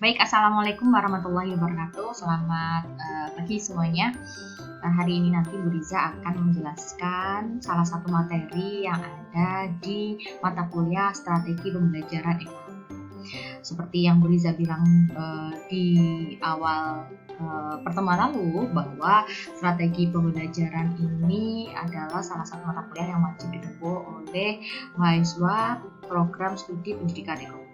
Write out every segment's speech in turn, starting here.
Baik, Assalamualaikum warahmatullahi wabarakatuh. Selamat pagi semuanya. Hari ini nanti Bu Riza akan menjelaskan salah satu materi yang ada di mata kuliah Strategi Pembelajaran Ekonomi. Seperti yang Bu Riza bilang di awal pertemuan lalu, bahwa strategi pembelajaran ini adalah salah satu mata kuliah yang wajib ditempuh oleh mahasiswa program studi pendidikan ekonomi.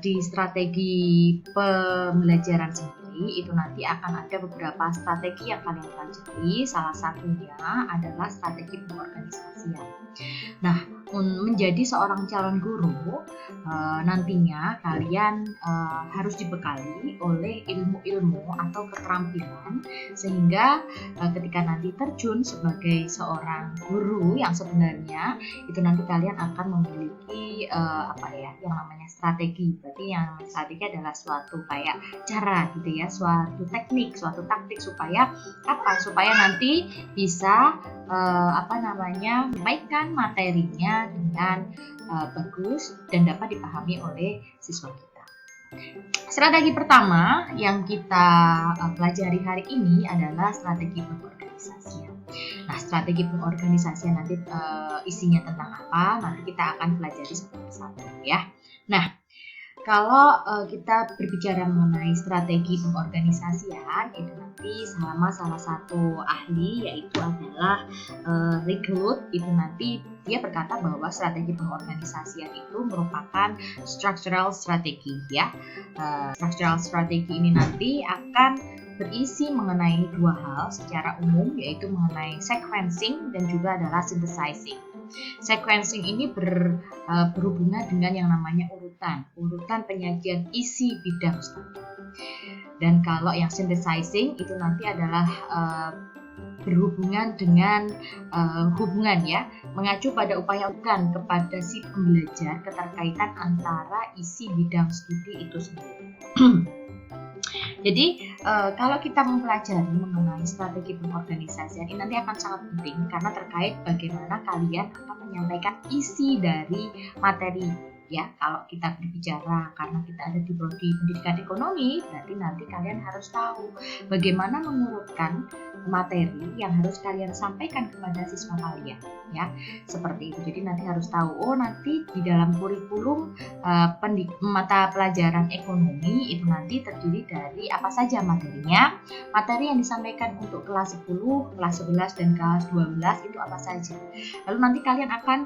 Di strategi pembelajaran sendiri itu nanti akan ada beberapa strategi yang kalian pelajari. Salah satunya adalah strategi pengorganisasian. Nah, menjadi seorang calon guru nantinya kalian harus dibekali oleh ilmu-ilmu atau keterampilan sehingga ketika nanti terjun sebagai seorang guru yang sebenarnya itu nanti kalian akan memiliki yang namanya strategi. Berarti yang namanya strategi adalah suatu kayak cara gitu ya, suatu teknik, suatu taktik supaya nanti bisa menyampaikan materinya dengan bagus dan dapat dipahami oleh siswa kita. Strategi pertama yang kita pelajari hari ini adalah strategi pengorganisasian. Nah, strategi pengorganisasian nanti isinya tentang apa? Nanti kita akan pelajari satu persatu ya. Nah, kalau kita berbicara mengenai strategi pengorganisasian, itu nanti sama salah satu ahli yaitu adalah Recruit. Itu nanti dia berkata bahwa strategi pengorganisasian itu merupakan structural strategy ya. Structural strategy ini nanti akan berisi mengenai dua hal secara umum, yaitu mengenai sequencing dan juga adalah synthesizing. Sequencing ini berhubungan dengan yang namanya urutan penyajian isi bidang studi. Dan kalau yang synthesizing itu nanti adalah berhubungan dengan hubungan ya, mengacu pada upaya kepada si pembelajar keterkaitan antara isi bidang studi itu sendiri. Jadi kalau kita mempelajari mengenai strategi pengorganisasian ini nanti akan sangat penting karena terkait bagaimana kalian akan menyampaikan isi dari materi ya. Kalau kita berbicara karena kita ada di prodi pendidikan ekonomi, berarti nanti kalian harus tahu bagaimana mengurutkan materi yang harus kalian sampaikan kepada siswa kalian ya, seperti itu. Jadi nanti harus tahu nanti di dalam kurikulum mata pelajaran ekonomi itu nanti terdiri dari apa saja materinya. Materi yang disampaikan untuk kelas 10, kelas 11 dan kelas 12 itu apa saja. Lalu nanti kalian akan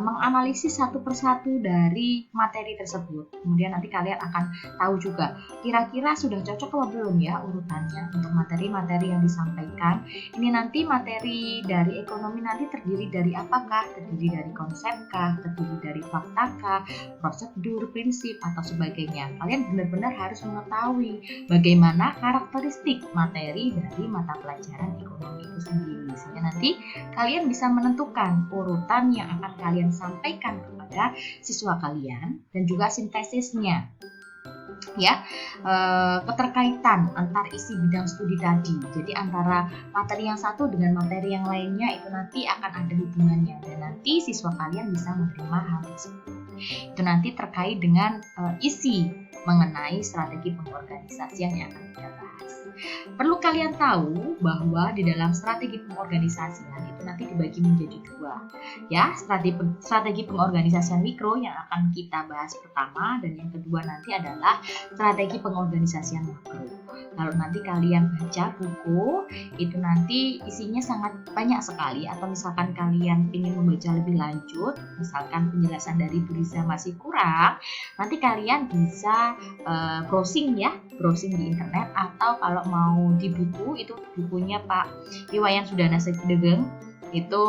menganalisis satu persatu dari materi tersebut. Kemudian nanti kalian akan tahu juga kira-kira sudah cocok atau belum ya urutannya untuk materi-materi yang disampaikan. Ini nanti materi dari ekonomi nanti terdiri dari apakah? Terdiri dari konsepkah? Terdiri dari faktakah? Prosedur, prinsip atau sebagainya. Kalian benar-benar harus mengetahui bagaimana karakteristik materi dari mata pelajaran ekonomi itu sendiri. Sehingga nanti kalian bisa menentukan urutan yang akan kalian sampaikan kepada siswa kalian dan juga sintesisnya ya, keterkaitan antar isi bidang studi tadi. Jadi antara materi yang satu dengan materi yang lainnya itu nanti akan ada hubungannya dan nanti siswa kalian bisa menerima hal tersebut. Itu nanti terkait dengan isi mengenai strategi pengorganisasian yang akan kita bahas. Perlu kalian tahu bahwa di dalam strategi pengorganisasian itu nanti dibagi menjadi dua ya, strategi pengorganisasian mikro yang akan kita bahas pertama, dan yang kedua nanti adalah strategi pengorganisasian makro. Kalau nanti kalian baca buku itu nanti isinya sangat banyak sekali, atau misalkan kalian ingin membaca lebih lanjut, misalkan penjelasan dari Bu Riza masih kurang, nanti kalian bisa browsing di internet, atau kalau mau di buku itu bukunya Pak Iwayan Sudana Segedegeng itu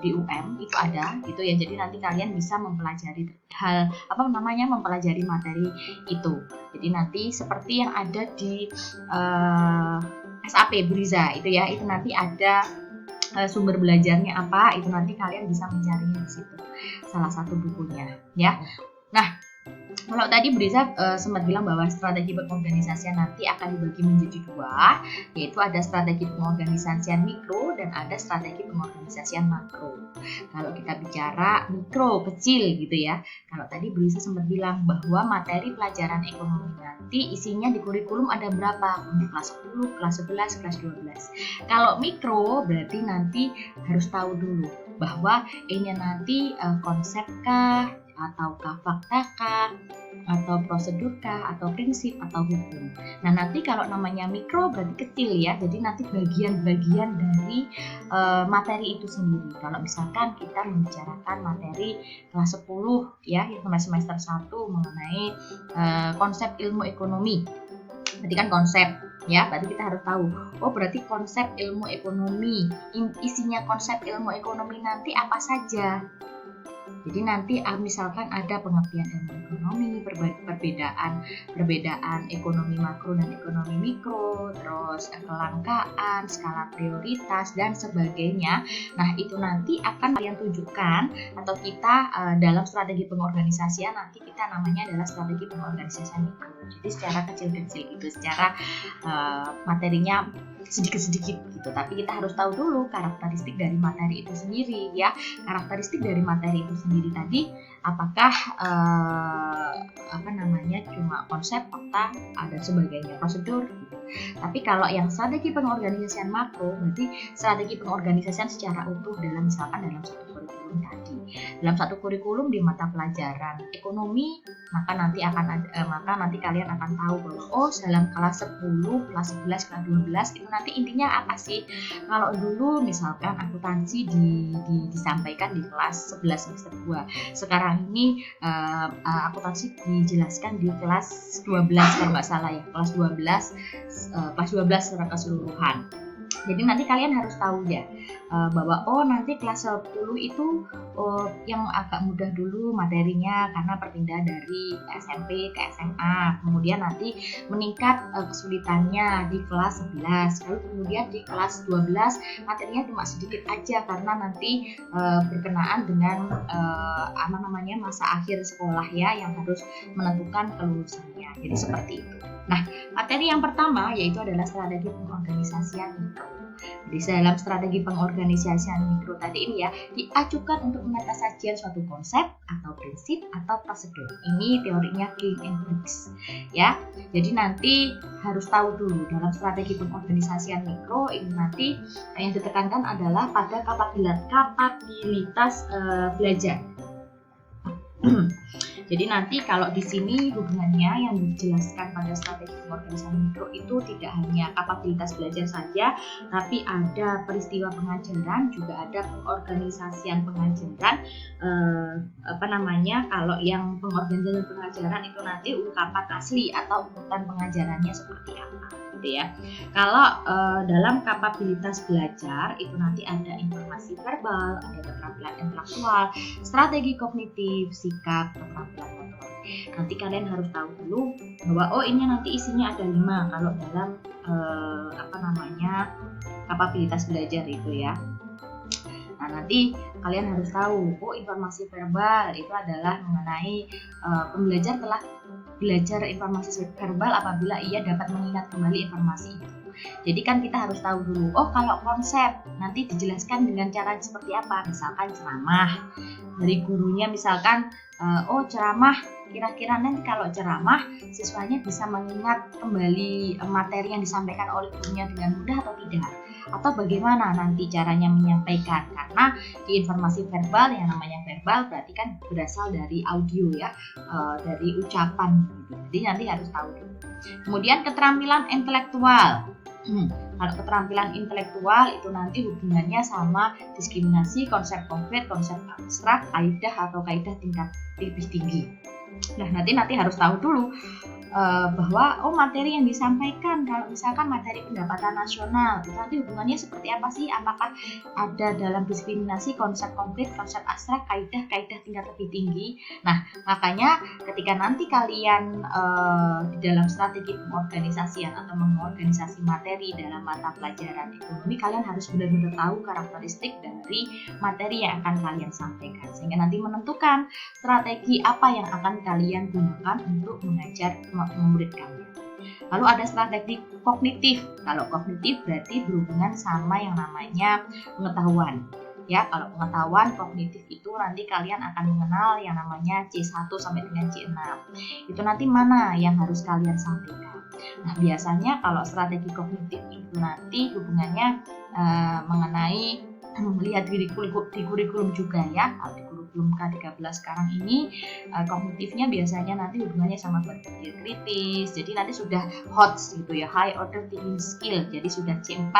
di UM itu ada gitu ya. Jadi nanti kalian bisa mempelajari mempelajari materi itu. Jadi nanti seperti yang ada di SAP Bu Riza itu ya, itu nanti ada sumber belajarnya apa, itu nanti kalian bisa mencarinya di situ, salah satu bukunya ya. Nah, Kalau tadi Brisa sempat bilang bahwa strategi pengorganisasian nanti akan dibagi menjadi dua, yaitu ada strategi pengorganisasian mikro dan ada strategi pengorganisasian makro. Kalau kita bicara mikro, kecil gitu ya. Kalau tadi Brisa sempat bilang bahwa materi pelajaran ekonomi nanti isinya di kurikulum ada berapa? Untuk kelas 10, kelas 11, kelas 12. Kalau mikro berarti nanti harus tahu dulu bahwa ini nanti konsep kah, ataukah fakta kah, atau prosedur kah, atau prinsip, atau hukum. Nah nanti kalau namanya mikro berarti kecil ya, jadi nanti bagian-bagian dari materi itu sendiri. Kalau misalkan kita membicarakan materi kelas 10 ya, yang semester 1 mengenai konsep ilmu ekonomi, berarti kan konsep ya, berarti kita harus tahu, oh berarti konsep ilmu ekonomi, isinya konsep ilmu ekonomi nanti apa saja. Jadi nanti misalkan ada pengertian ilmu ekonomi, perbedaan ekonomi makro dan ekonomi mikro, terus kelangkaan, skala prioritas dan sebagainya. Nah itu nanti akan kalian tunjukkan atau kita dalam strategi pengorganisasian nanti kita namanya adalah strategi pengorganisasian mikro. Jadi secara kecil-kecil gitu, secara materinya sedikit-sedikit gitu, tapi kita harus tahu dulu karakteristik dari materi itu sendiri ya. Karakteristik dari materi itu sendiri tadi apakah cuma konsep, fakta, ada sebagainya, prosedur gitu. Tapi kalau yang strategi pengorganisasian makro berarti strategi pengorganisasian secara utuh dalam misalkan dalam satu kurikulum tadi. Dalam satu kurikulum di mata pelajaran ekonomi, maka nanti kalian akan tahu bahwa oh dalam kelas 10, kelas 11, kelas 12 itu nanti intinya apa sih. Kalau dulu misalkan akuntansi disampaikan di kelas 11 semester 2. Sekarang ini akuntansi dijelaskan di kelas 12 kalau nggak salah ya, kelas 12 secara keseluruhan. Jadi nanti kalian harus tahu ya bahwa oh nanti kelas 10 itu yang agak mudah dulu materinya karena perpindahan dari SMP ke SMA. Kemudian nanti meningkat kesulitannya di kelas 11. Lalu kemudian di kelas 12 materinya cuma sedikit aja karena nanti berkenaan dengan masa akhir sekolah ya yang harus menentukan kelulusannya. Jadi seperti itu. Nah, materi yang pertama yaitu adalah strategi pengorganisasian mikro. Jadi dalam strategi pengorganisasian mikro tadi ini ya diajukan untuk menata sajian suatu konsep atau prinsip atau prosedur. Ini teorinya King and Briggs ya. Jadi nanti harus tahu dulu dalam strategi pengorganisasian mikro ini nanti yang ditekankan adalah pada kapabilitas belajar. Jadi nanti kalau di sini hubungannya yang dijelaskan pada strategi pengorganisasian mikro itu tidak hanya kapabilitas belajar saja, tapi ada peristiwa pengajaran, juga ada pengorganisasian pengajaran. Kalau yang pengorganisasian pengajaran itu nanti ungkapan asli atau urutan pengajarannya seperti apa, gitu ya. Kalau dalam kapabilitas belajar itu nanti ada informasi verbal, ada keterampilan intelektual, strategi kognitif, sikap, keterampilan motorik. Nanti kalian harus tahu dulu bahwa ini nanti isinya ada 5 kalau dalam kapabilitas belajar itu ya. Nah nanti kalian harus tahu informasi verbal itu adalah mengenai pembelajar telah belajar informasi verbal apabila ia dapat mengingat kembali informasi itu. Jadi kan kita harus tahu dulu, kalau konsep nanti dijelaskan dengan cara seperti apa, misalkan ceramah dari gurunya, misalkan ceramah, kira-kira nanti kalau ceramah siswanya bisa mengingat kembali materi yang disampaikan oleh gurunya dengan mudah atau tidak, atau bagaimana nanti caranya menyampaikan, karena di informasi verbal yang namanya verbal berarti kan berasal dari audio ya, dari ucapan gitu. Jadi nanti harus tahu dulu. Kemudian keterampilan intelektual. Kalau keterampilan intelektual itu nanti hubungannya sama diskriminasi, konsep konkret, konsep abstrak, kaidah atau kaidah tingkat lebih tinggi. Nah nanti harus tahu dulu bahwa materi yang disampaikan kalau misalkan materi pendapatan nasional itu nanti hubungannya seperti apa sih, apakah ada dalam diskriminasi, konsep konkret, konsep abstrak, kaidah tingkat lebih tinggi. Nah, makanya ketika nanti kalian di dalam strategi pengorganisasian atau mengorganisasi materi dalam mata pelajaran ekonomi, kalian harus benar-benar tahu karakteristik dari materi yang akan kalian sampaikan, sehingga nanti menentukan strategi apa yang akan kalian gunakan untuk mengajar murid kalian. Lalu ada strategi kognitif. Kalau kognitif berarti berhubungan sama yang namanya pengetahuan. Ya, kalau pengetahuan kognitif itu nanti kalian akan mengenal yang namanya C1 sampai dengan C6. Itu nanti mana yang harus kalian sampaikan. Nah, biasanya kalau strategi kognitif itu nanti hubungannya mengenai melihat di kurikulum juga ya. Kalau di kurikulum K13 sekarang ini kognitifnya biasanya nanti hubungannya sama berpikir kritis. Jadi nanti sudah HOTS gitu ya, high order thinking skill. Jadi sudah C4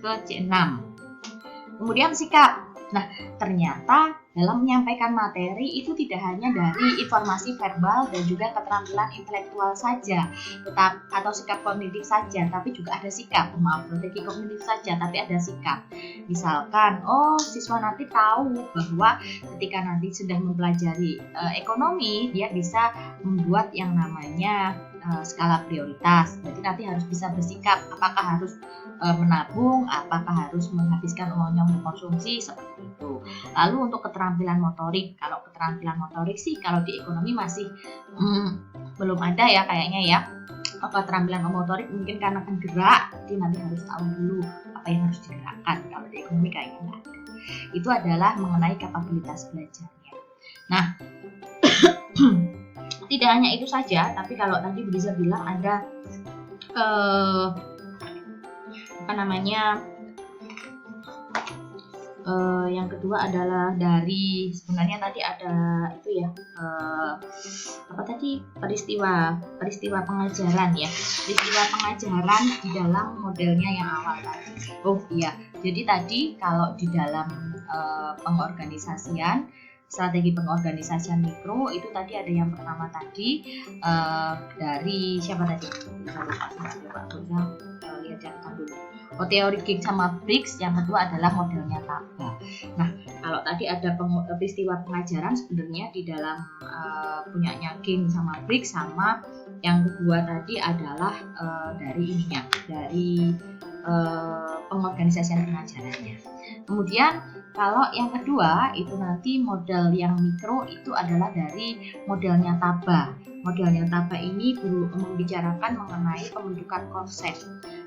ke C6. Kemudian sikap. Nah, ternyata dalam menyampaikan materi itu tidak hanya dari informasi verbal dan juga keterampilan intelektual saja, atau sikap kognitif saja, tapi juga ada sikap. Strategi kognitif saja, tapi ada sikap. Misalkan, siswa nanti tahu bahwa ketika nanti sudah mempelajari ekonomi, dia bisa membuat yang namanya skala prioritas. Berarti nanti harus bisa bersikap, apakah harus menabung, apakah harus menghabiskan uangnya untuk konsumsi, seperti itu. Lalu untuk keterampilan motorik, kalau keterampilan motorik sih kalau di ekonomi masih belum ada ya kayaknya ya. Keterampilan motorik mungkin karena kan gerak, jadi nanti harus tahu dulu apa yang harus digerakkan. Kalau di ekonomi kayaknya nggak ada. Itu adalah mengenai kapabilitas belajarnya. Nah, tidak hanya itu saja, tapi kalau tadi bisa bilang ada yang kedua adalah dari sebenarnya tadi ada itu ya peristiwa pengajaran ya, peristiwa pengajaran di dalam modelnya yang awal tadi. Jadi tadi kalau di dalam pengorganisasian, strategi pengorganisasian mikro itu tadi ada yang pertama tadi dari siapa tadi? Lihat catatan dulu. Teori Giggs sama Briggs, yang kedua adalah modelnya Taba. Nah, kalau tadi ada peristiwa pengajaran sebenarnya di dalam punyanya Giggs sama Briggs, sama yang kedua tadi adalah dari pengorganisasian pengajarannya. Kemudian kalau yang kedua itu nanti model yang mikro itu adalah dari modelnya Taba. Modelnya Taba ini membicarakan mengenai pembentukan konsep.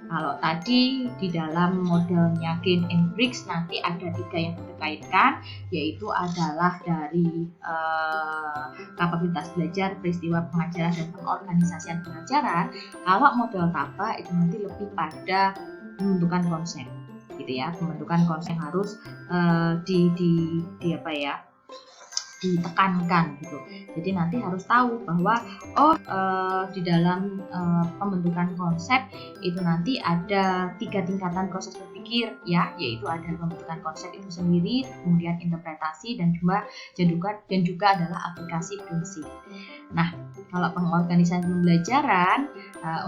Kalau tadi di dalam modelnya Giggs and Briggs nanti ada 3 yang dikaitkan, yaitu adalah dari kapabilitas belajar, peristiwa pengajaran, dan pengorganisasian pengajaran. Kalau model Taba itu nanti lebih pada pembentukan konsep, gitu ya. Pembentukan konsep harus ditekankan gitu. Jadi nanti harus tahu bahwa di dalam pembentukan konsep itu nanti ada 3 tingkatan proses berpikir ya, yaitu ada pembentukan konsep itu sendiri, kemudian interpretasi, dan juga adalah aplikasi prinsip. Nah, kalau pengorganisasian pembelajaran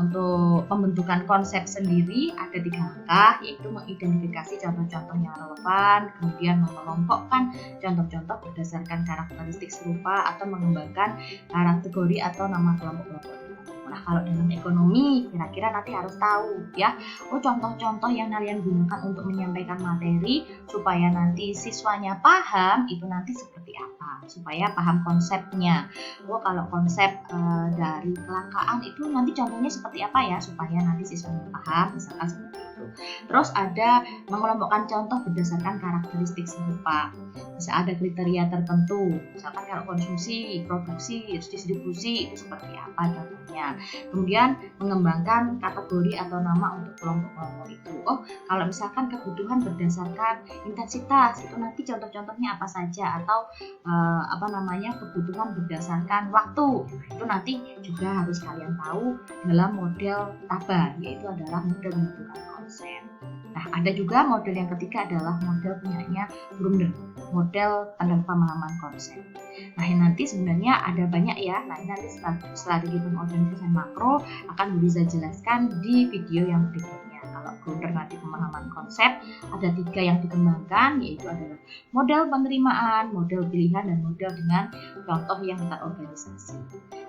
untuk pembentukan konsep sendiri ada 3 langkah, yaitu mengidentifikasi contoh-contoh yang relevan, kemudian mengelompokkan contoh-contoh berdasarkan karakteristik serupa, atau mengembangkan kategori atau nama kelompok-kelompok. Nah, kalau dalam ekonomi kira-kira nanti harus tahu ya, contoh-contoh yang kalian gunakan untuk menyampaikan materi supaya nanti siswanya paham itu nanti seperti apa, supaya paham konsepnya. Kalau konsep dari kelangkaan itu nanti contohnya seperti apa ya, supaya nanti siswanya paham, misalkan seperti itu. Terus ada mengelompokkan contoh berdasarkan karakteristik serupa. Bisa ada kriteria tertentu, misalkan kalau konsumsi, produksi, distribusi itu seperti apa contohnya. Kemudian mengembangkan kategori atau nama untuk kelompok-kelompok itu. Kalau misalkan kebutuhan berdasarkan intensitas, itu nanti contoh-contohnya apa saja, atau kebutuhan berdasarkan waktu, itu nanti juga harus kalian tahu dalam model Taba, yaitu adalah model pembentukan konsep. Nah, ada juga model yang ketiga adalah model punyanya Brunder, model pemahaman konsep. Nah, nanti sebenarnya ada banyak ya. Nah, nanti strategi pengorganisasian makro akan bisa jelaskan di video yang berikutnya. Kalau Brunder nanti pemahaman konsep, ada 3 yang dikembangkan, yaitu adalah model penerimaan, model pilihan, dan model dengan contoh yang terorganisasi.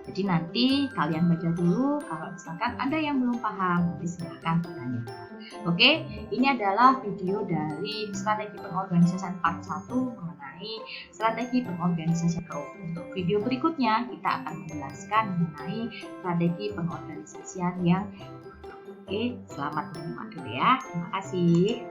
Jadi nanti kalian baca dulu, kalau misalkan ada yang belum paham, silahkan bertanya. Oke, ini adalah video dari strategi pengorganisasian part 1 mengenai strategi pengorganisasian grup. Untuk video berikutnya, kita akan menjelaskan mengenai strategi pengorganisasian yang Oke, selamat menyimak dulu ya. Terima kasih.